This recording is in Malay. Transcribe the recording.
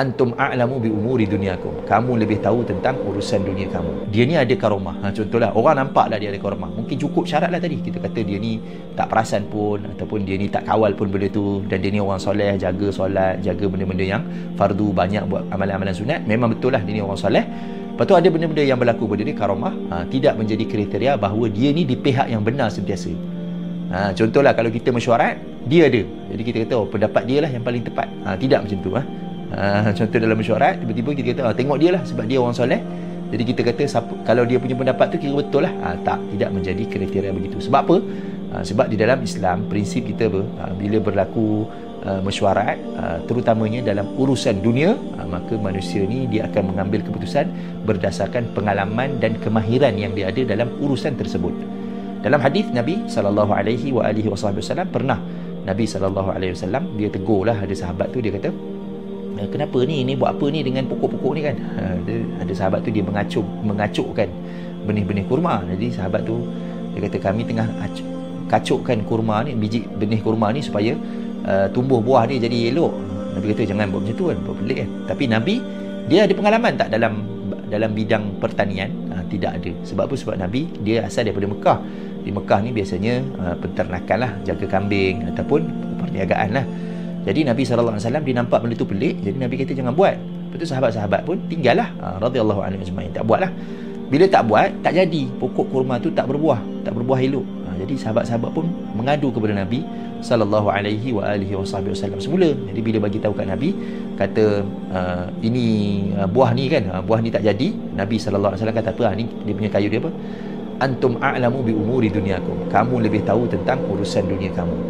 Antum a'lamu bi umuri dunyakum. Kamu lebih tahu tentang urusan dunia kamu. Dia ni ada karamah. Contohlah, orang nampaklah dia ada karamah. Mungkin cukup syaratlah tadi. Kita kata dia ni tak perasan pun, ataupun dia ni tak kawal pun benda tu, dan dia ni orang soleh, jaga solat, jaga benda-benda yang fardu, banyak buat amalan-amalan sunat. Memang betul lah dia ni orang soleh. Lepas tu ada benda-benda yang berlaku pada dia karamah, tidak menjadi kriteria bahawa dia ni di pihak yang benar sentiasa. Contohlah kalau kita mesyuarat, dia ada. Jadi kita kata, pendapat dia lah yang paling tepat. Tidak macam tu. Contoh dalam mesyuarat, tiba-tiba kita kata, tengok dia lah sebab dia orang soleh. Jadi kita kata, kalau dia punya pendapat tu kira betul lah. Tidak menjadi kriteria begitu. Sebab apa? Sebab di dalam Islam, prinsip kita bila berlaku mesyuarat, terutamanya dalam urusan dunia, maka manusia ni dia akan mengambil keputusan berdasarkan pengalaman dan kemahiran yang dia ada dalam urusan tersebut. Dalam hadis Nabi SAW pernah Nabi SAW dia tegurlah ada sahabat tu, dia kata, kenapa ni buat apa ni dengan pokok-pokok ni kan? Ada sahabat tu dia mengacukkan benih-benih kurma. Jadi sahabat tu dia kata, kami tengah kacukkan kurma ni, biji benih kurma ni supaya tumbuh buah dia jadi elok. Nabi kata jangan buat macam tu kan, buat pelik kan. Tapi Nabi dia ada pengalaman tak dalam bidang pertanian? Tidak ada. Sebab apa? Sebab Nabi dia asal daripada Mekah. Di Mekah ni biasanya penternakan lah, jaga kambing ataupun perniagaan lah. Jadi Nabi SAW dia nampak benda tu pelik, jadi Nabi kata jangan buat. Lepas tu sahabat-sahabat pun tinggallah, radhiyallahu anhu ajma'in, tak buat lah. Bila tak buat, tak jadi, pokok kurma tu tak berbuah elok. Jadi sahabat-sahabat pun mengadu kepada Nabi SAW semula. Jadi bila bagi tahu kat Nabi, kata ini buah ni kan, buah ni tak jadi, Nabi SAW kata apa? Ni dia punya kayu dia apa? Antum a'lamu bi umuri dunyakum. Kamu lebih tahu tentang urusan dunia kamu.